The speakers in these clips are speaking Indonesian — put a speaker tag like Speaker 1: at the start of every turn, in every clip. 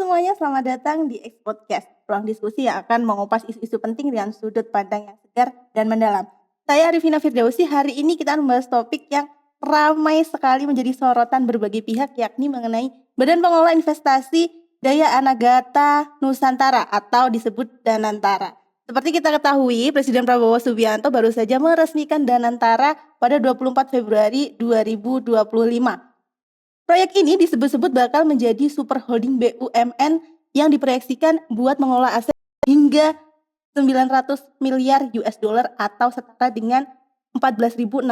Speaker 1: semuanya, selamat datang di X Podcast, ruang diskusi yang akan mengupas isu-isu penting dengan sudut pandang yang segar dan mendalam. Saya Arifina Firdausi, hari ini kita akan membahas topik yang ramai sekali menjadi sorotan berbagai pihak, yakni mengenai Badan Pengelola Investasi Daya Anagata Nusantara atau disebut Danantara. Seperti kita ketahui, Presiden Prabowo Subianto baru saja meresmikan Danantara pada 24 Februari 2025. Proyek ini disebut-sebut bakal menjadi super holding BUMN yang diproyeksikan buat mengelola aset hingga 900 miliar US dollar atau setara dengan 14.600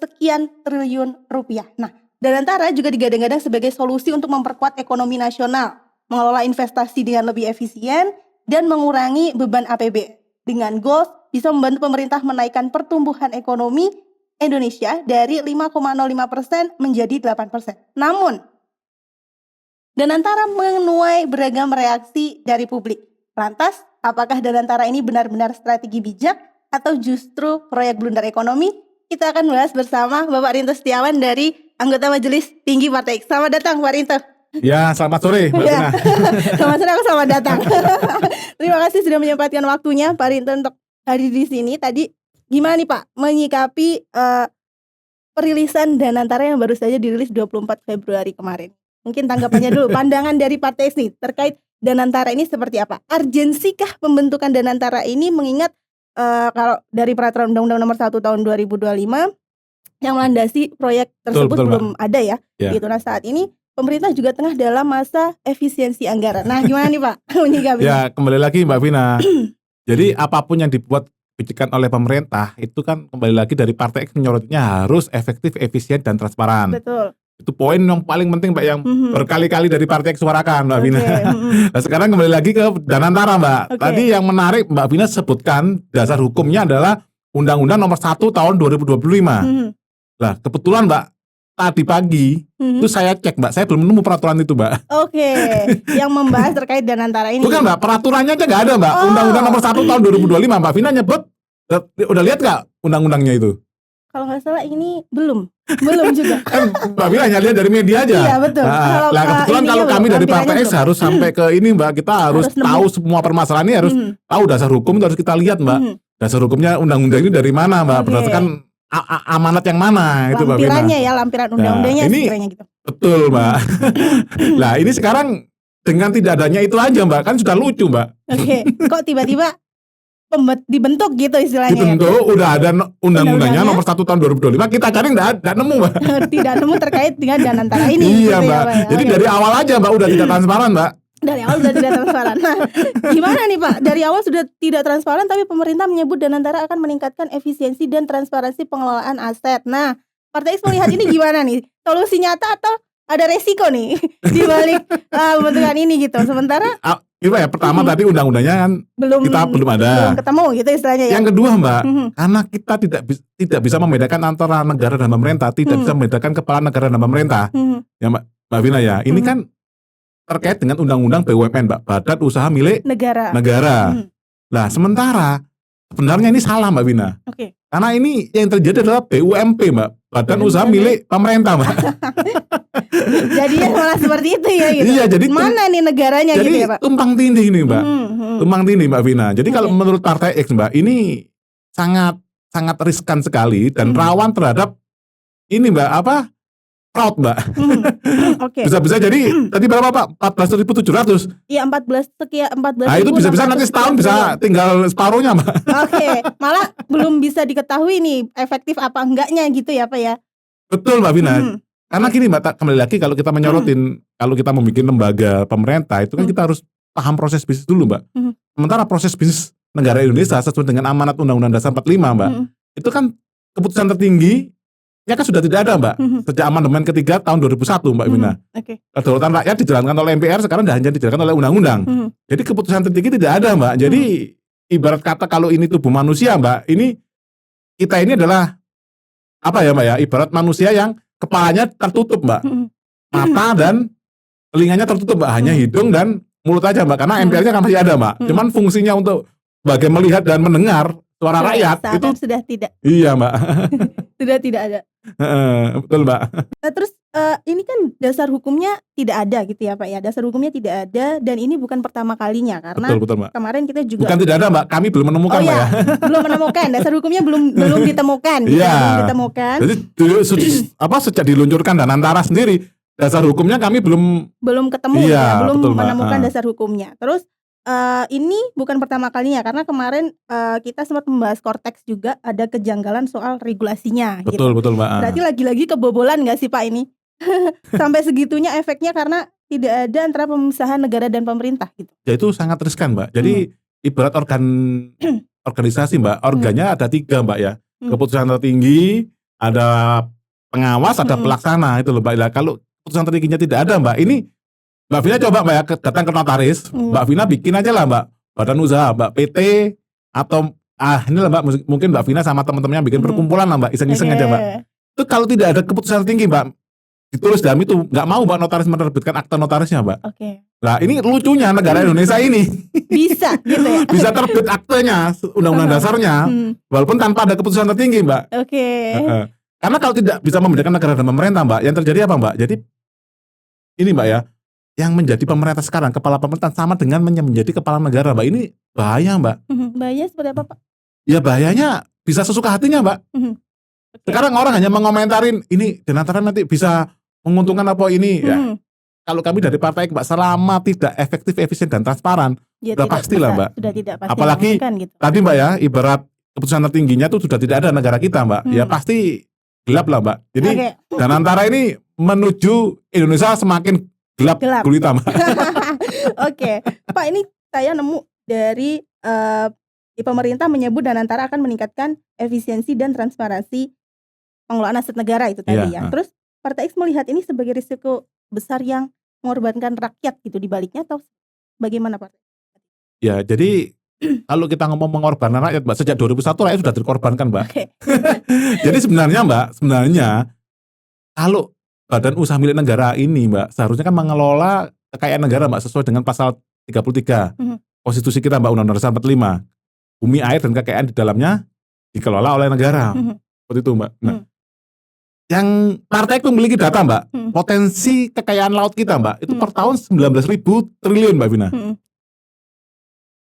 Speaker 1: sekian triliun rupiah. Nah, Danantara juga digadang-gadang sebagai solusi untuk memperkuat ekonomi nasional, mengelola investasi dengan lebih efisien, dan mengurangi beban APBN. Dengan goals bisa membantu pemerintah menaikkan pertumbuhan ekonomi Indonesia dari 5,05% menjadi 8%. Namun, Danantara menuai beragam reaksi dari publik. Lantas, apakah Danantara ini benar-benar strategi bijak atau justru proyek blunder ekonomi? Kita akan bahas bersama Bapak Rinto Setiawan dari anggota Majelis Tinggi Partai X. Selamat datang Pak Rinto.
Speaker 2: Ya, selamat sore Mbak Tina.
Speaker 1: Selamat sore, aku selamat datang. Terima kasih sudah menyempatkan waktunya Pak Rinto untuk hadir di sini. Tadi gimana nih Pak menyikapi perilisan Danantara yang baru saja dirilis 24 Februari kemarin? Mungkin tanggapannya dulu, pandangan dari Partai X nih terkait Danantara ini seperti apa? Urgensikah pembentukan Danantara ini mengingat kalau dari peraturan Undang-Undang Nomor 1 Tahun 2025 yang melandasi proyek tersebut betul, belum ada ya. Gitu. Nah, saat ini pemerintah juga tengah dalam masa efisiensi anggaran. Nah, gimana nih Pak menyikapi?
Speaker 2: Ya, kembali lagi Mbak Vina. Jadi apapun yang dibuat kebijakan oleh pemerintah itu kan kembali lagi dari Partai X menyorotnya harus efektif, efisien, dan transparan.
Speaker 1: Betul.
Speaker 2: Itu poin yang paling penting Mbak yang berkali-kali dari Partai X suarakan Mbak Vina. Nah, sekarang kembali lagi ke Danantara Mbak. Tadi yang menarik Mbak Vina sebutkan dasar hukumnya adalah Undang-Undang Nomor 1 Tahun 2025. Nah, kebetulan Mbak tadi pagi itu saya cek Mbak, saya belum nemu peraturan itu Mbak.
Speaker 1: Yang membahas terkait Danantara ini.
Speaker 2: Bukan Mbak, peraturannya aja nggak ada Mbak. Undang-Undang Nomor 1 Tahun 2025 Mbak Vina nyebut, udah lihat nggak undang-undangnya itu?
Speaker 1: Kalau nggak salah ini belum juga.
Speaker 2: Kan Mbak Vina hanya lihat dari media aja.
Speaker 1: Iya betul.
Speaker 2: Nah, kebetulan kalau kami dari Partai X harus sampai ke ini Mbak, kita harus tahu semua permasalahan ini, harus tahu dasar hukum itu harus kita lihat Mbak. Dasar hukumnya undang-undang ini dari mana Mbak? Berdasarkan amanat yang mana itu Mbak Vina?
Speaker 1: Lampirannya ya, lampiran undang-undangnya sekiranya gitu.
Speaker 2: Betul Mbak. Nah ini sekarang dengan tidak adanya itu aja Mbak, kan sudah lucu Mbak.
Speaker 1: Kok tiba-tiba dibentuk gitu istilahnya?
Speaker 2: Dibentuk, udah ada undang-undangnya Nomor 1 Tahun 2025, kita cari nggak nemu Mbak.
Speaker 1: Tidak nemu terkait dengan Danantara ini.
Speaker 2: Iya gitu Mbak. Ya, jadi dari awal aja Mbak udah tidak transparan Mbak.
Speaker 1: Dari awal sudah tidak transparan. Nah, gimana nih Pak? Dari awal sudah tidak transparan, tapi pemerintah menyebut Danantara akan meningkatkan efisiensi dan transparansi pengelolaan aset. Nah, Partai X melihat ini gimana nih? Solusi nyata atau ada resiko nih di balik pembentukan ini gitu? Sementara
Speaker 2: ya pertama tadi undang-undangnya kan belum ada.
Speaker 1: Belum ketemu gitu istilahnya ya.
Speaker 2: Yang kedua Mbak, karena kita tidak bisa membedakan antara negara dan pemerintah, tidak bisa membedakan kepala negara dan pemerintah. Ya Mbak Vina ya, ini kan terkait dengan undang-undang BUMN Mbak, Badan Usaha Milik Negara. Nah, sementara sebenarnya ini salah Mbak Vina. Karena ini yang terjadi adalah BUMP Mbak, Badan Usaha Milik Pemerintah Mbak.
Speaker 1: Jadi malah seperti itu ya gitu.
Speaker 2: Iya, jadi
Speaker 1: mana nih negaranya
Speaker 2: jadi
Speaker 1: gitu ya Pak?
Speaker 2: Tumpang tindih ini Mbak. Tumpang tindih Mbak Vina. Jadi kalau menurut Partai X Mbak, ini sangat riskan sekali dan rawan terhadap ini Mbak fraud Mbak. Bisa-bisa jadi tadi berapa Pak? 14.700.
Speaker 1: Iya 14.
Speaker 2: Nah itu bisa-bisa nanti setahun bisa tinggal separuhnya Mbak.
Speaker 1: Malah belum bisa diketahui nih efektif apa enggaknya gitu ya Pak ya.
Speaker 2: Betul Mbak Vina. Karena gini Mbak, kembali lagi kalau kita menyorotin, kalau kita membuat lembaga pemerintah itu kan kita harus paham proses bisnis dulu Mbak. Sementara proses bisnis negara Indonesia sesuai dengan amanat Undang-Undang Dasar 45 Mbak, itu kan keputusan tertinggi ya kan sudah tidak ada Mbak, sejak amandemen ketiga tahun 2001 Mbak Vina. Kedaulatan rakyat dijalankan oleh MPR, sekarang hanya dijalankan oleh undang-undang. Jadi keputusan tertinggi tidak ada Mbak. Jadi ibarat kata kalau ini tubuh manusia Mbak, kita ini adalah apa ya Mbak ya, ibarat manusia yang kepalanya tertutup Mbak, mata dan telinganya tertutup Mbak, hanya hidung dan mulut aja Mbak, karena MPR-nya kan masih ada Mbak. Cuman fungsinya untuk bagai melihat dan mendengar suara rakyat itu
Speaker 1: sudah tidak.
Speaker 2: Iya Mbak.
Speaker 1: Sudah tidak ada.
Speaker 2: Betul Mbak.
Speaker 1: Nah, terus Ini kan dasar hukumnya tidak ada gitu ya Pak ya, dasar hukumnya tidak ada dan ini bukan pertama kalinya karena
Speaker 2: Betul Mbak.
Speaker 1: kemarin kita juga
Speaker 2: Bukan tidak ada Mbak, kami belum menemukan Mbak ya.
Speaker 1: belum menemukan, dasar hukumnya belum ditemukan gitu,
Speaker 2: Iya.
Speaker 1: belum ditemukan.
Speaker 2: Jadi sejak diluncurkan Danantara sendiri, dasar hukumnya kami belum
Speaker 1: ketemu
Speaker 2: Iya,
Speaker 1: ya, belum
Speaker 2: betul, Mbak.
Speaker 1: menemukan dasar hukumnya. Terus ini bukan pertama kalinya karena kemarin kita sempat membahas Korteks juga ada kejanggalan soal regulasinya gitu.
Speaker 2: betul Mbak.
Speaker 1: Berarti lagi-lagi kebobolan nggak sih Pak ini? Sampai segitunya efeknya karena tidak ada antara pemisahan negara dan pemerintah gitu.
Speaker 2: Ya itu sangat riskan Mbak. Jadi ibarat organisasi Mbak, organnya ada 3 Mbak ya. Keputusan tertinggi, ada pengawas, ada pelaksana itu loh Mbak. Nah, kalau keputusan tertingginya tidak ada Mbak, ini Mbak Vina coba Mbak ya datang ke notaris, Mbak Vina bikin aja lah Mbak badan usaha, Mbak PT atau ini lah Mbak, mungkin Mbak Vina sama teman-temannya bikin perkumpulan lah Mbak, iseng-iseng aja Mbak. Itu kalau tidak ada keputusan tertinggi Mbak, ditulis dalam itu nggak mau Mbak notaris menerbitkan akta notarisnya Mbak. Nah ini lucunya negara Indonesia ini
Speaker 1: bisa gitu ya.
Speaker 2: Bisa terbit aktenya undang-undang dasarnya walaupun tanpa ada keputusan tertinggi Mbak. Karena kalau tidak bisa membedakan negara dan pemerintah Mbak, yang terjadi apa Mbak? Jadi ini Mbak ya, yang menjadi pemerintah sekarang, kepala pemerintah sama dengan menjadi kepala negara Mbak. Ini bahaya Mbak.
Speaker 1: Bahaya seperti apa Pak?
Speaker 2: Ya bahayanya bisa sesuka hatinya Mbak. Sekarang orang hanya menkomentarin ini Danantara nanti bisa menguntungkan apa ini ya. Kalau kami dari partai Mbak, selama tidak efektif, efisien dan transparan,
Speaker 1: ya,
Speaker 2: sudah pastilah Mbak.
Speaker 1: Sudah tidak pasti.
Speaker 2: Apalagi
Speaker 1: gitu.
Speaker 2: Tadi Mbak ya, ibarat keputusan tertingginya itu sudah tidak ada negara kita Mbak. Ya pasti gelap lah Mbak. Jadi Danantara ini menuju Indonesia semakin gelap. Gulita Mbak.
Speaker 1: Pak ini saya nemu dari pemerintah menyebut Danantara akan meningkatkan efisiensi dan transparansi pengelolaan aset negara itu tadi ya. Terus Partai X melihat ini sebagai risiko besar yang mengorbankan rakyat gitu di baliknya atau bagaimana Pak?
Speaker 2: Ya jadi kalau kita ngomong mengorbankan rakyat Mbak, sejak 2001 rakyat sudah dikorbankan Mbak. Jadi sebenarnya Mbak, kalau badan usaha milik negara ini Mbak, seharusnya kan mengelola kekayaan negara Mbak sesuai dengan pasal 33 konstitusi kita Mbak, Undang-Undang Dasar 45. Bumi, air dan kekayaan di dalamnya dikelola oleh negara. Seperti itu Mbak. Nah, yang partai itu memiliki data Mbak, potensi kekayaan laut kita Mbak, itu per tahun 19.000 triliun Mbak Vina.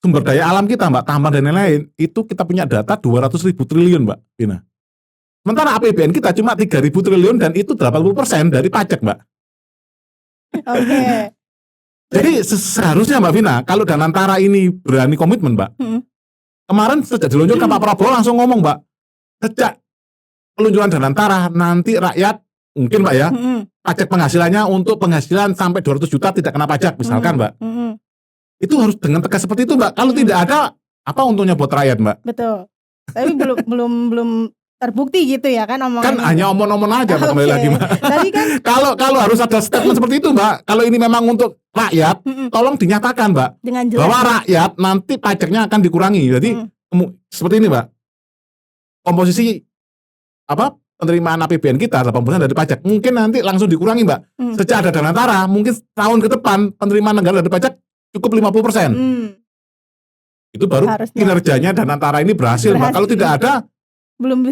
Speaker 2: Sumber daya alam kita Mbak, tambang dan lain-lain, itu kita punya data 200.000 triliun Mbak Vina. Sementara APBN kita cuma 3.000 triliun dan itu 80% dari pajak Mbak. Jadi seharusnya Mbak Vina, kalau Danantara ini berani komitmen Mbak, kemarin sejak diluncurkan Pak Prabowo langsung ngomong Mbak, sejak peluncuran Danantara nanti rakyat mungkin Mbak ya, pajak penghasilannya untuk penghasilan sampai 200 juta tidak kena pajak misalkan Mbak. Itu harus dengan tegas seperti itu Mbak. Kalau tidak ada, apa untungnya buat rakyat Mbak?
Speaker 1: Betul. Tapi belum terbukti gitu ya kan omongannya.
Speaker 2: Kan hanya omong-omong aja Mbak, kembali lagi Mbak.
Speaker 1: Tadi kan
Speaker 2: kalau harus ada statement seperti itu Mbak. Kalau ini memang untuk rakyat, tolong dinyatakan Mbak,
Speaker 1: dengan jelas
Speaker 2: bahwa rakyat nanti pajaknya akan dikurangi. Jadi seperti ini Mbak. Komposisi penerimaan APBN kita 80% dari pajak mungkin nanti langsung dikurangi Mbak. Sejak ada Danantara mungkin tahun ke depan penerimaan negara dari pajak cukup 50%. Itu baru harusnya kinerjanya Danantara ini berhasil Mbak. Kalau tidak ada
Speaker 1: belum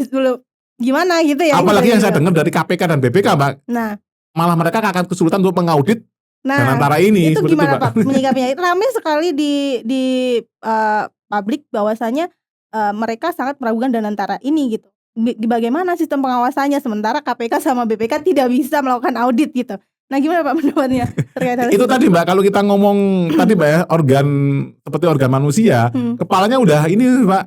Speaker 1: gimana gitu ya.
Speaker 2: Apalagi yang saya dengar dari KPK dan BPK Mbak.
Speaker 1: Nah,
Speaker 2: malah mereka akan kesulitan untuk mengaudit Danantara ini.
Speaker 1: Itu gimana itu, Pak menyikapinya? Itu ramai sekali di publik bahwasanya mereka sangat meragukan Danantara ini gitu. Bagaimana sistem pengawasannya sementara KPK sama BPK tidak bisa melakukan audit gitu. Nah gimana Pak pendapatnya terkait hal
Speaker 2: itu? Tadi Mbak, kalau kita ngomong tadi Mbak ya, seperti organ manusia, kepalanya udah ini Mbak,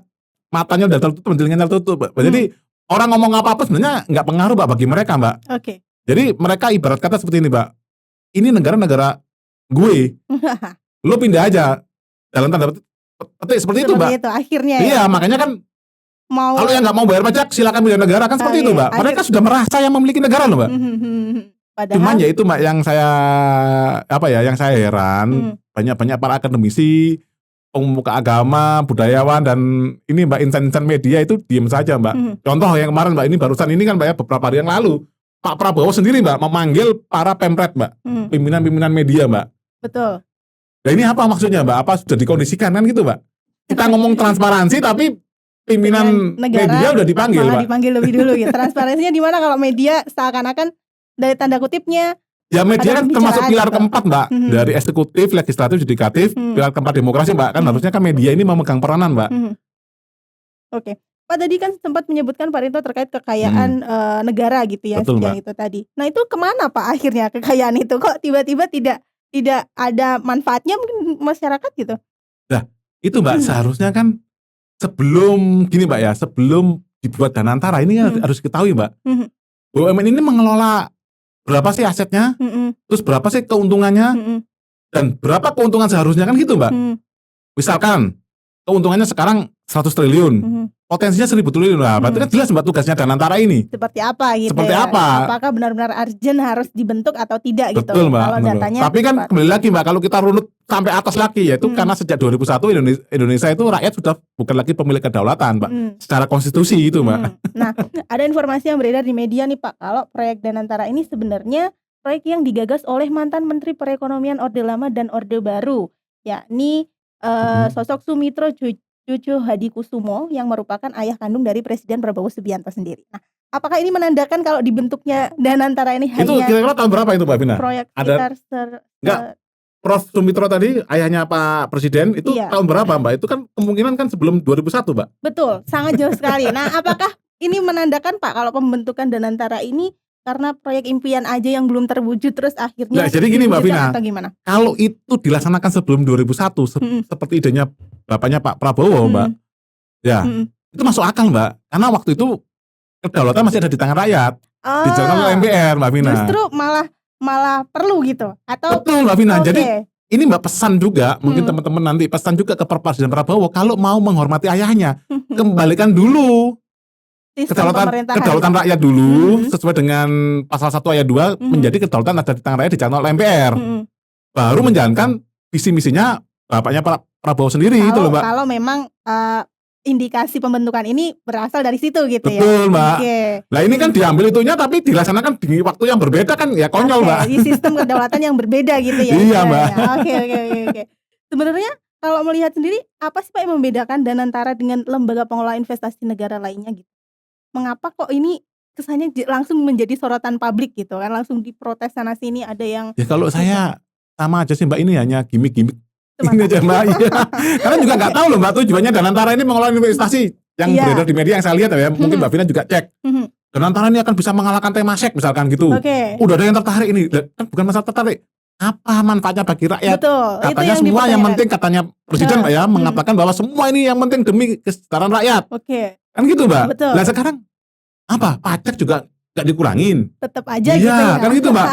Speaker 2: matanya udah tertutup, telinganya tertutup Mbak. Jadi orang ngomong apa-apa sebenarnya nggak pengaruh Mbak bagi mereka Mbak. Jadi mereka ibarat kata seperti ini Mbak, ini negara-negara gue, lo pindah aja, dalam tanda petik seperti itu Mbak.
Speaker 1: Itu akhirnya
Speaker 2: iya ya? Makanya kan kalau yang nggak mau bayar pajak silakan pindah negara kan seperti itu Mbak. Mereka sudah merasa yang memiliki negara loh Mbak.
Speaker 1: Padahal,
Speaker 2: cuman ya itu Mbak yang saya heran, banyak para akademisi, pemuka agama, budayawan dan ini Mbak insan-insan media itu diem saja Mbak. Contoh yang kemarin Mbak, ini barusan ini kan Mbak ya, beberapa hari yang lalu Pak Prabowo sendiri Mbak memanggil para pemret Mbak, pimpinan-pimpinan media Mbak.
Speaker 1: Betul.
Speaker 2: Nah ini apa maksudnya Mbak? Apa sudah dikondisikan kan gitu Mbak? Kita ngomong transparansi tapi pimpinan negara, media udah dipanggil Mbak.
Speaker 1: Dipanggil lebih dulu gitu. Transparansinya di mana kalau media seakan-akan dari tanda kutipnya.
Speaker 2: Ya media kan termasuk pilar
Speaker 1: gitu.
Speaker 2: keempat Mbak, dari eksekutif, legislatif, yudikatif, pilar keempat demokrasi Mbak, kan harusnya kan media ini memegang peranan Mbak.
Speaker 1: Oke. Pak tadi kan sempat menyebutkan Pak Rinto terkait kekayaan negara gitu ya,
Speaker 2: Betul,
Speaker 1: yang itu tadi. Nah itu kemana Pak akhirnya kekayaan itu? Kok tiba-tiba tidak ada manfaatnya mungkin masyarakat gitu?
Speaker 2: Nah itu Mbak, seharusnya kan sebelum gini Mbak ya, sebelum dibuat Danantara ini harus diketahui Mbak, BUMN ini mengelola berapa sih asetnya, terus berapa sih keuntungannya, dan berapa keuntungan seharusnya kan gitu Mbak. Misalkan keuntungannya sekarang 100 triliun, potensinya 1000 triliun lah, berarti kan jelas Mbak tugasnya Danantara ini.
Speaker 1: Seperti apa gitu
Speaker 2: Seperti
Speaker 1: ya?
Speaker 2: apa?
Speaker 1: Apakah benar-benar urgent harus dibentuk atau tidak gitu?
Speaker 2: Betul Mbak.
Speaker 1: Kalau datanya
Speaker 2: tapi kan kembali lagi Mbak, kalau kita runut sampai atas lagi, yaitu karena sejak 2001 Indonesia itu rakyat sudah bukan lagi pemilik kedaulatan Mbak, secara konstitusi itu Mbak.
Speaker 1: Nah ada informasi yang beredar di media nih Pak, kalau proyek Danantara ini sebenarnya proyek yang digagas oleh mantan Menteri Perekonomian Orde Lama dan Orde Baru, yakni sosok Sumitro Cucu Hadikusumo yang merupakan ayah kandung dari Presiden Prabowo Subianto sendiri. Nah, apakah ini menandakan kalau dibentuknya Danantara ini
Speaker 2: Itu
Speaker 1: hanya
Speaker 2: kira-kira tahun berapa itu Mbak Vina?
Speaker 1: proyek
Speaker 2: Ada enggak? Prof Sumitro tadi ayahnya Pak Presiden itu tahun berapa Mbak? Itu kan kemungkinan kan sebelum 2001 Mbak.
Speaker 1: Betul, sangat jauh sekali. Nah, apakah ini menandakan Pak kalau pembentukan Danantara ini karena proyek impian aja yang belum terwujud terus akhirnya
Speaker 2: jadi gini Mbak Vina,
Speaker 1: atau gimana?
Speaker 2: Kalau itu dilaksanakan sebelum 2001 seperti idenya bapaknya Pak Prabowo Mbak, ya itu masuk akal Mbak, karena waktu itu kedaulatan masih ada di tangan rakyat, dijalankan oleh MPR Mbak Vina.
Speaker 1: Justru malah perlu gitu atau?
Speaker 2: Betul Mbak Vina. Jadi ini Mbak pesan juga, mungkin teman-teman nanti pesan juga ke Presiden Prabowo, kalau mau menghormati ayahnya, kembalikan dulu kedaulatan rakyat dulu sesuai dengan pasal 1 ayat 2 menjadi kedaulatan ada di tangan rakyat dijalankan oleh MPR. Baru menjalankan visi misinya bapaknya Pak Prabowo sendiri itu loh Mbak.
Speaker 1: Kalau memang indikasi pembentukan ini berasal dari situ gitu.
Speaker 2: Betul, ya. Betul Mbak. Nah ini kan diambil itunya tapi dilaksanakan di waktu yang berbeda kan ya konyol Mbak.
Speaker 1: Di sistem kedaulatan yang berbeda gitu ya.
Speaker 2: Iya Mbak.
Speaker 1: Oke. Sebenarnya kalau melihat sendiri apa sih Pak yang membedakan Danantara dengan lembaga pengelola investasi negara lainnya gitu? Mengapa kok ini kesannya langsung menjadi sorotan publik gitu kan, langsung diprotes sana sini, ada yang
Speaker 2: ya kalau saya sama aja sih Mbak, ini hanya gimmick ini aja Mbak. Iya. Karena juga nggak tahu loh Mbak tujuannya Danantara ini mengelola investasi yang beredar di media yang saya lihat ya, mungkin Mbak Vina juga cek. Danantara ini akan bisa mengalahkan Temasek misalkan gitu. Udah ada yang tertarik ini, kan bukan masalah tertarik. Apa manfaatnya bagi rakyat?
Speaker 1: Betul,
Speaker 2: katanya semua yang penting katanya Presiden Pak ya mengatakan bahwa semua ini yang penting demi kesejahteraan rakyat. Kan gitu Mbak.
Speaker 1: Betul.
Speaker 2: Nah sekarang apa? Pajak juga gak dikurangin.
Speaker 1: Tetap aja gitu ya.
Speaker 2: Kan gitu Mbak.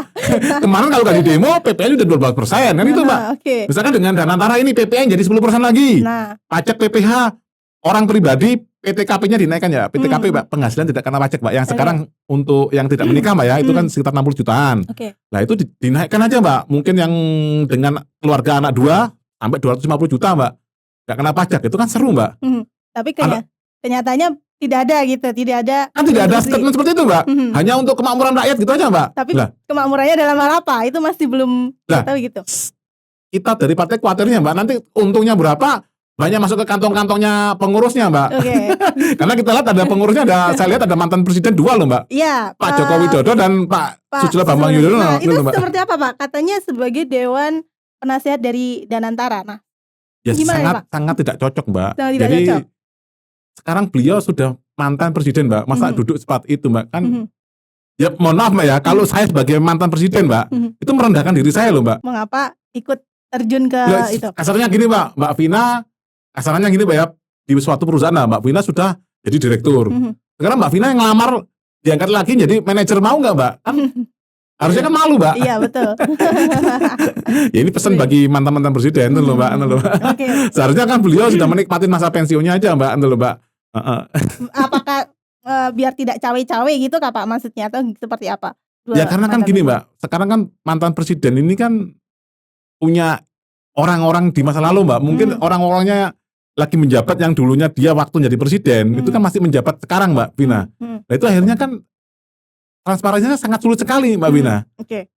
Speaker 2: Kemarin kalau gak di demo PPN udah 12% kan itu Mbak. Misalkan dengan Danantara ini PPN jadi 10% lagi. Pajak PPH orang pribadi PTKP-nya dinaikkan ya. PTKP Mbak, penghasilan tidak kena pajak Mbak. Yang sekarang untuk yang tidak menikah Mbak ya, itu kan sekitar 60 jutaan. Nah itu dinaikkan aja Mbak. Mungkin yang dengan keluarga anak 2 sampai 250 juta Mbak. Gak kena pajak, itu kan seru Mbak.
Speaker 1: Tapi kenyataannya tidak ada gitu, tidak ada.
Speaker 2: Kan tidak ada statement seperti itu Mbak. Hanya untuk kemakmuran rakyat gitu aja Mbak.
Speaker 1: Tapi kemakmurannya dalam hal apa? Itu masih belum tahu gitu.
Speaker 2: Kita dari partai khawatirnya Mbak, nanti untungnya berapa banyak masuk ke kantong-kantongnya pengurusnya Mbak. Karena kita lihat ada pengurusnya, saya lihat ada mantan presiden 2 loh Mbak.
Speaker 1: Iya.
Speaker 2: Pak Joko Widodo dan Pak Susilo Bambang Yudhoyono.
Speaker 1: Nah itu seperti apa Pak? Katanya sebagai Dewan Penasihat dari Danantara. Nah
Speaker 2: ya sangat tidak cocok Mbak.
Speaker 1: Jadi
Speaker 2: sekarang beliau sudah mantan presiden Mbak, masa duduk seperti itu Mbak kan? Ya mohon maaf Mbak ya, kalau saya sebagai mantan presiden Mbak, itu merendahkan diri saya loh Mbak.
Speaker 1: Mengapa ikut terjun ke itu?
Speaker 2: Kasarnya gini Mbak Vina, kasarnya gini Mbak ya, di suatu perusahaan Mbak Vina sudah jadi direktur. Sekarang Mbak Vina yang ngelamar diangkat lagi jadi manajer, mau nggak Mbak? Kan harusnya kan malu Mbak.
Speaker 1: Iya betul.
Speaker 2: Ya ini pesan bagi mantan-mantan presiden tuh loh Mbak. Seharusnya kan beliau sudah menikmati masa pensiunnya aja Mbak, tuh loh Mbak.
Speaker 1: Apakah biar tidak cawe-cawe gitu Kak Pak maksudnya atau seperti apa?
Speaker 2: Ya karena kan gini Mbak, sekarang kan mantan presiden ini kan punya orang-orang di masa lalu Mbak. Mungkin orang-orangnya lagi menjabat yang dulunya dia waktu jadi presiden, itu kan masih menjabat sekarang Mbak Vina. Nah itu akhirnya kan transparansinya sangat sulit sekali Mbak Vina.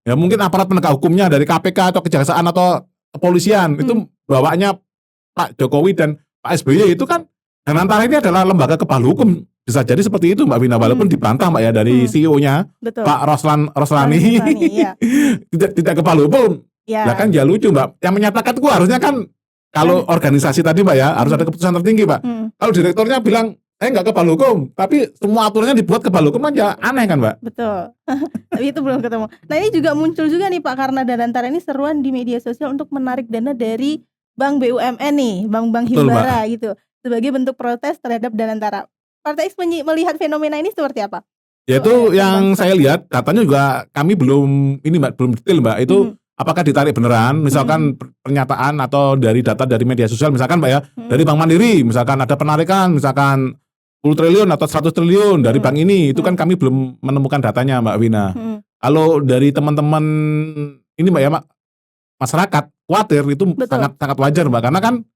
Speaker 2: Ya mungkin aparat penegak hukumnya dari KPK atau kejaksaan atau kepolisian itu bawaannya Pak Jokowi dan Pak SBY itu kan Danantara ini adalah lembaga kepala hukum bisa jadi seperti itu Mbak Vina, walaupun dibantah Mbak ya dari CEO-nya
Speaker 1: Betul.
Speaker 2: Pak Roslani
Speaker 1: Iya.
Speaker 2: tidak kepala hukum.
Speaker 1: Ya.
Speaker 2: Lah kan ya lucu Mbak, yang menyatakan itu harusnya kan kalau organisasi tadi Mbak ya harus ada keputusan tertinggi Mbak. Kalau direkturnya bilang saya nggak kepala hukum, tapi semua aturannya dibuat kepala hukum aja, aneh kan Mbak?
Speaker 1: Betul. Tapi itu belum ketemu. Nah ini juga muncul juga nih Pak, karena Danantara ini seruan di media sosial untuk menarik dana dari Bank BUMN nih, Bank Himbara gitu, sebagai bentuk protes terhadap Danantara. Partai X melihat fenomena ini seperti apa?
Speaker 2: Yaitu yang saya lihat datanya juga kami belum detail Mbak, itu apakah ditarik beneran, misalkan pernyataan atau dari data dari media sosial misalkan Mbak ya, dari Bank Mandiri misalkan ada penarikan misalkan 10 triliun atau 100 triliun dari bank ini, itu kan kami belum menemukan datanya Mbak Vina. Kalau dari teman-teman ini Mbak ya masyarakat khawatir itu sangat wajar Mbak, karena kan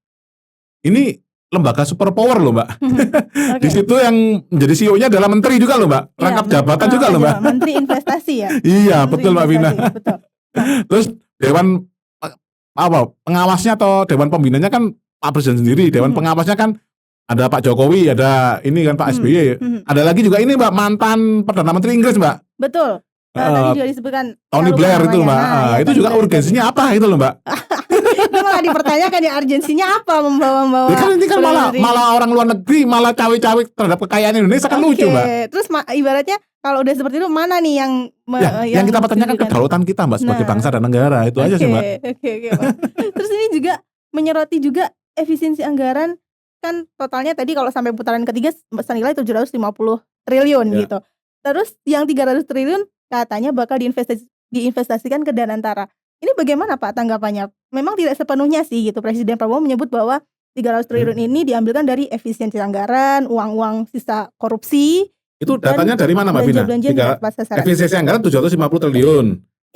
Speaker 2: ini lembaga super power loh Mbak. Okay. Di situ yang menjadi CEO-nya adalah menteri juga loh Mbak, rangkap jabatan juga loh Mbak.
Speaker 1: Menteri investasi ya.
Speaker 2: Iya betul Mbak Vina. Betul. Terus dewan pengawasnya atau dewan pembinanya kan Pak Presiden sendiri, dewan pengawasnya kan ada Pak Jokowi, ada ini kan Pak SBY, ada lagi juga ini Mbak mantan Perdana Menteri Inggris Mbak.
Speaker 1: Betul. Tadi juga disebutkan
Speaker 2: Tony Blair itu Mbak. Itu juga urgensinya apa itu loh Mbak.
Speaker 1: Itu malah dipertanyakan ya urgensinya apa membawa-bawa.
Speaker 2: Ya kan ini kan malah orang luar negeri malah cawe-cawe terhadap kekayaan Indonesia kan lucu Mbak.
Speaker 1: Terus ibaratnya kalau udah seperti itu mana nih
Speaker 2: yang kita pertanyakan kedaulatan kita Mbak sebagai bangsa dan negara, itu aja sih Mbak.
Speaker 1: Oke, Pak. Terus ini juga menyoroti juga efisiensi anggaran, kan totalnya tadi kalau sampai putaran ketiga senilai 750 triliun gitu. Terus yang 300 triliun katanya bakal diinvestasikan ke Danantara. Ini bagaimana Pak tanggapannya? Memang tidak sepenuhnya sih gitu. Presiden Prabowo menyebut bahwa 300 triliun ini diambilkan dari efisiensi anggaran, uang-uang sisa korupsi.
Speaker 2: Itu datanya dari mana Mbak Vina? Efisiensi anggaran 750 triliun.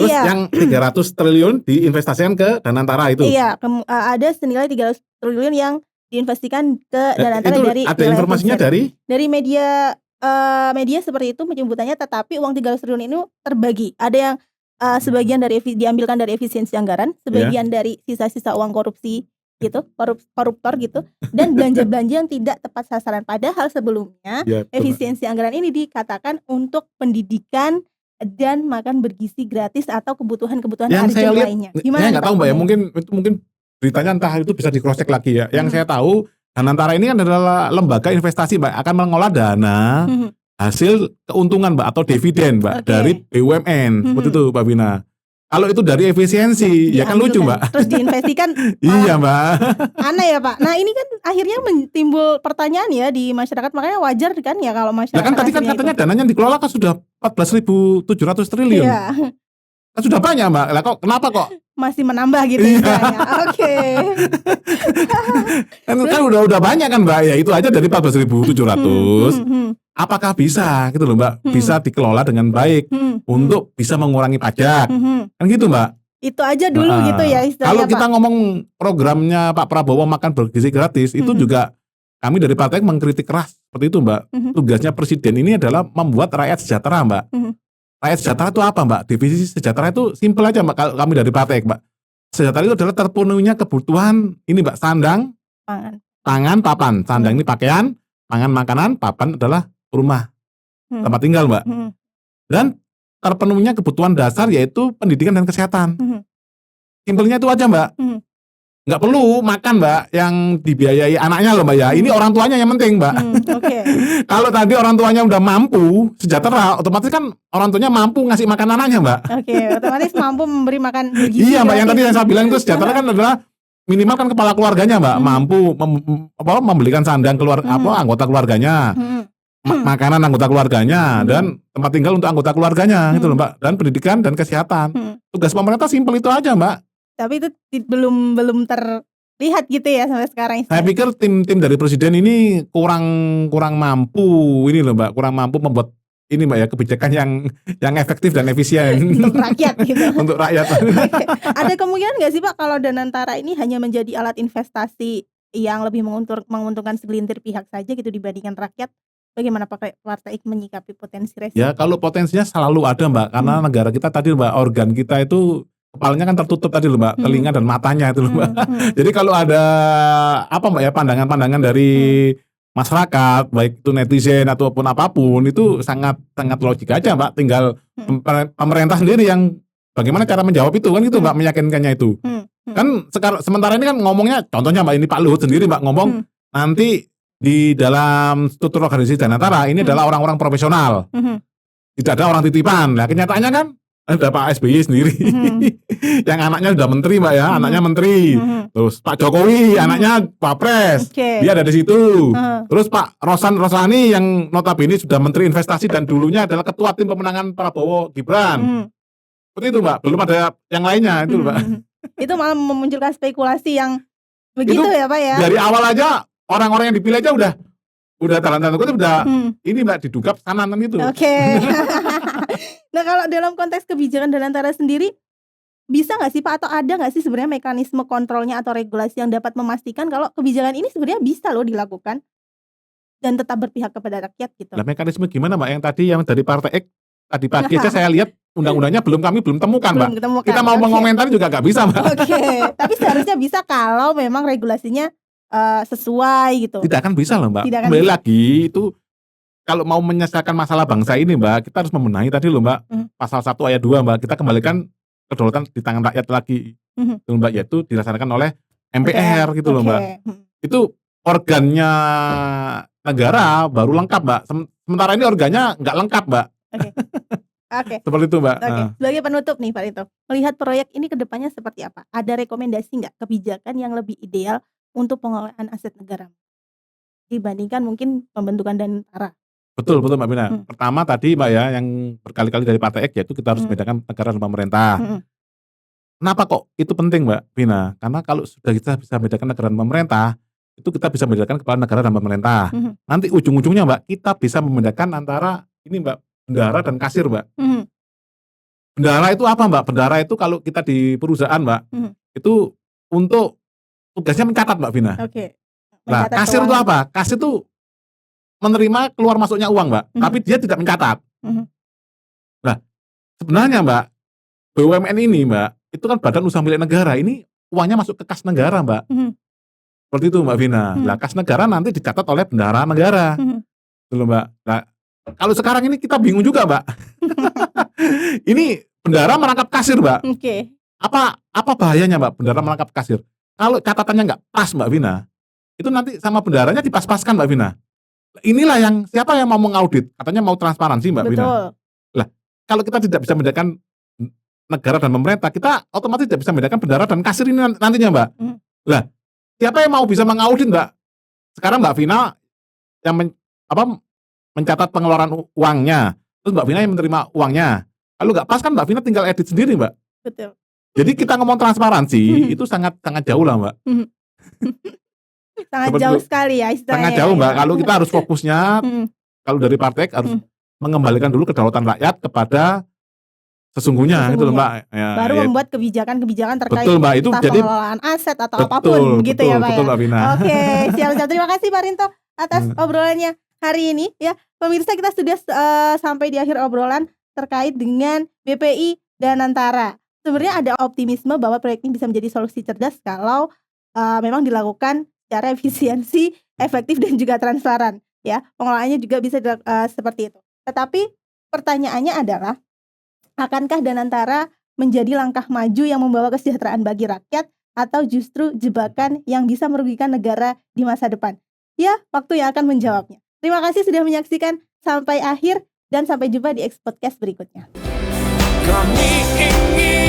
Speaker 2: Terus yang 300 triliun diinvestasikan ke Danantara itu?
Speaker 1: Iya, ada senilai 300 triliun yang diinvestasikan ke Danantara dari
Speaker 2: ada informasinya dari
Speaker 1: media seperti itu penyebutannya, tetapi uang 300 triliun ini terbagi. Ada yang sebagian dari diambilkan dari efisiensi anggaran, sebagian dari sisa-sisa uang korupsi gitu, koruptor gitu, dan belanja-belanja yang tidak tepat sasaran. Padahal sebelumnya efisiensi anggaran ini dikatakan untuk pendidikan dan makan bergizi gratis atau kebutuhan-kebutuhan urgent lainnya.
Speaker 2: Gimana? Saya nggak tahu Mbak ya, mungkin beritanya entah itu bisa di cross check lagi ya. Yang saya tahu Danantara ini kan adalah lembaga investasi Mbak, akan mengolah dana hasil keuntungan Mbak atau dividen Mbak dari BUMN seperti itu Mbak Vina. Kalau itu dari efisiensi ya kan lucu Mbak.
Speaker 1: Terus diinvestasikan.
Speaker 2: Iya Mbak.
Speaker 1: Aneh ya Pak. Nah ini kan akhirnya timbul pertanyaan ya di masyarakat, makanya wajar kan ya kalau masyarakat.
Speaker 2: Nah kan tadi kan katanya dananya dikelola kan sudah 14.700 triliun.
Speaker 1: Iya.
Speaker 2: Kan sudah banyak Mbak. Lah kok kenapa kok
Speaker 1: masih menambah gitu istilahnya. Oke.
Speaker 2: Kan udah banyak kan Mbak. Ya itu aja dari 14.700. Apakah bisa gitu loh Mbak, bisa dikelola dengan baik untuk bisa mengurangi pajak, kan gitu Mbak.
Speaker 1: Itu aja dulu gitu ya istilahnya.
Speaker 2: Kalau kita ngomong programnya Pak Prabowo makan bergizi gratis, itu juga kami dari partai mengkritik keras seperti itu Mbak. Tugasnya presiden ini adalah membuat rakyat sejahtera Mbak. Rakyat sejahtera itu apa Mbak? Definisi sejahtera itu simpel aja Mbak, kalau kami dari partai Mbak. Sejahtera itu adalah terpenuhinya kebutuhan ini Mbak, sandang, pangan, papan. Sandang ini pakaian, pangan makanan, papan adalah rumah, tempat tinggal Mbak. Dan terpenuhnya kebutuhan dasar yaitu pendidikan dan kesehatan. Simpelnya itu aja Mbak. Nggak perlu makan Mbak yang dibiayai anaknya loh Mbak ya. Ini orang tuanya yang penting Mbak. Kalau tadi orang tuanya udah mampu sejahtera, otomatis kan orang tuanya mampu ngasih makan anaknya Mbak.
Speaker 1: Otomatis mampu memberi makan bergizi.
Speaker 2: Iya Mbak, yang tadi yang saya bilang itu sejahtera kan adalah minimal kan kepala keluarganya Mbak, mampu membelikan sandang anggota keluarganya. Makanan anggota keluarganya dan tempat tinggal untuk anggota keluarganya gitu loh Mbak, dan pendidikan dan kesehatan. Tugas pemerintah simpel itu aja Mbak.
Speaker 1: Tapi itu belum terlihat gitu ya sampai sekarang.
Speaker 2: Saya pikir tim dari presiden ini kurang mampu ini loh Mbak, kurang mampu membuat ini Mbak ya kebijakan yang efektif dan efisien
Speaker 1: untuk rakyat gitu.
Speaker 2: Untuk rakyat.
Speaker 1: Ada kemungkinan nggak sih Pak kalau Danantara ini hanya menjadi alat investasi yang lebih menguntungkan segelintir pihak saja gitu dibandingkan rakyat? Bagaimana Partai X menyikapi potensi resiko?
Speaker 2: Ya kalau potensinya selalu ada Mbak, karena negara kita tadi Mbak, organ kita itu kepalanya kan tertutup tadi loh Mbak, telinga dan matanya itu loh Mbak. Jadi kalau ada apa Mbak ya pandangan-pandangan dari masyarakat, baik itu netizen ataupun apapun, itu sangat logik aja Mbak. Tinggal pemerintah sendiri yang bagaimana cara menjawab itu kan, gitu Mbak, meyakinkannya itu. Kan sementara ini kan ngomongnya, contohnya Mbak, ini Pak Luhut sendiri Mbak ngomong nanti di dalam struktur organisasi Danantara ini adalah orang-orang profesional, tidak ada orang titipan. Nah kenyataannya kan ada Pak SBY sendiri yang anaknya sudah menteri Mbak ya, anaknya menteri. Terus Pak Jokowi anaknya Wapres, dia ada di situ. Terus Pak Roslani yang notabene sudah menteri investasi dan dulunya adalah ketua tim pemenangan Prabowo Gibran. Seperti itu Mbak, belum ada yang lainnya itu Mbak.
Speaker 1: Itu malah memunculkan spekulasi yang begitu itu, ya Pak ya.
Speaker 2: Dari awal aja orang-orang yang dipilih aja udah tanda kutip udah ini Mbak, diduga kanan itu.
Speaker 1: Nah kalau dalam konteks kebijakan Danantara sendiri, bisa nggak sih Pak, atau ada nggak sih sebenarnya mekanisme kontrolnya atau regulasi yang dapat memastikan kalau kebijakan ini sebenarnya bisa loh dilakukan dan tetap berpihak kepada rakyat gitu?
Speaker 2: Nah mekanisme gimana Mbak, yang dari Partai X tadi pagi aja saya lihat undang-undangnya kami belum temukan Mbak. Kita mau mengomentari juga nggak bisa Mbak.
Speaker 1: Tapi seharusnya bisa kalau memang regulasinya sesuai gitu.
Speaker 2: Tidak akan bisa loh Mbak. Kembali lagi itu kalau mau menyelesaikan masalah bangsa ini Mbak, kita harus membenahi tadi loh Mbak, pasal 1 ayat 2 Mbak, kita kembalikan kedaulatan di tangan rakyat lagi. Itu Mbak, yaitu dilaksanakan oleh MPR gitu loh Mbak. Itu organnya negara baru lengkap Mbak. Sementara ini organnya nggak lengkap Mbak. Seperti itu Mbak.
Speaker 1: Sebagai penutup nih Pak Rinto, melihat proyek ini kedepannya seperti apa? Ada rekomendasi nggak kebijakan yang lebih ideal untuk pengelolaan aset negara dibandingkan mungkin pembentukan Danantara?
Speaker 2: Betul Mbak Bina. Pertama tadi Mbak ya, yang berkali-kali dari Partai X, yaitu kita harus membedakan negara dan pemerintah. Kenapa kok itu penting Mbak Bina? Karena kalau sudah kita bisa membedakan negara dan pemerintah, itu kita bisa membedakan kepala negara dan pemerintah. Nanti ujung-ujungnya Mbak, kita bisa membedakan antara ini Mbak, bendahara dan kasir Mbak. Bendahara itu apa Mbak? Bendahara itu kalau kita di perusahaan Mbak, itu untuk tugasnya mencatat Mbak Bina. Nah kasir itu apa? Kasir itu menerima keluar masuknya uang Mbak, tapi dia tidak mencatat. Nah sebenarnya Mbak, BUMN ini Mbak, itu kan badan usaha milik negara, ini uangnya masuk ke kas negara Mbak. Seperti itu Mbak Vina. Nah kas negara nanti dicatat oleh bendahara negara. Gitu Mbak. Nah kalau sekarang ini kita bingung juga Mbak. Ini bendahara merangkap kasir Mbak. Apa bahayanya Mbak bendahara merangkap kasir? Kalau catatannya nggak pas Mbak Vina, itu nanti sama bendaharanya dipas-paskan Mbak Vina. Inilah yang siapa yang mau mengaudit, katanya mau transparansi Mbak Vina. Lah kalau kita tidak bisa membedakan negara dan pemerintah, kita otomatis tidak bisa membedakan bendahara dan kasir ini nantinya Mbak. Lah siapa yang mau bisa mengaudit Mbak? Sekarang Mbak Vina yang mencatat pengeluaran uangnya, terus Mbak Vina yang menerima uangnya. Kalau nggak pas kan Mbak Vina tinggal edit sendiri Mbak.
Speaker 1: Betul.
Speaker 2: Jadi kita ngomong transparansi itu sangat jauh lah Mbak.
Speaker 1: Sangat jauh sekali ya istilahnya.
Speaker 2: Sangat jauh Mbak. Kalau kita harus fokusnya, kalau dari Partai harus mengembalikan dulu kedaulatan rakyat kepada sesungguhnya gitu loh Mbak.
Speaker 1: Baru membuat kebijakan-kebijakan terkait
Speaker 2: Mbak, itu jadi
Speaker 1: pengelolaan aset atau apapun begitu ya Pak.
Speaker 2: Betul Mbak Vina.
Speaker 1: Oke, siap-siap. Terima kasih Pak Rinto atas obrolannya hari ini ya. Pemirsa, kita sudah sampai di akhir obrolan terkait dengan BPI Danantara. Sebenarnya ada optimisme bahwa proyek ini bisa menjadi solusi cerdas kalau memang dilakukan secara efisiensi, efektif dan juga transparan ya. Pengelolaannya juga bisa seperti itu. Tetapi pertanyaannya adalah, akankah Danantara menjadi langkah maju yang membawa kesejahteraan bagi rakyat atau justru jebakan yang bisa merugikan negara di masa depan? Ya, waktu yang akan menjawabnya. Terima kasih sudah menyaksikan sampai akhir dan sampai jumpa di X Podcast berikutnya. Kami ingin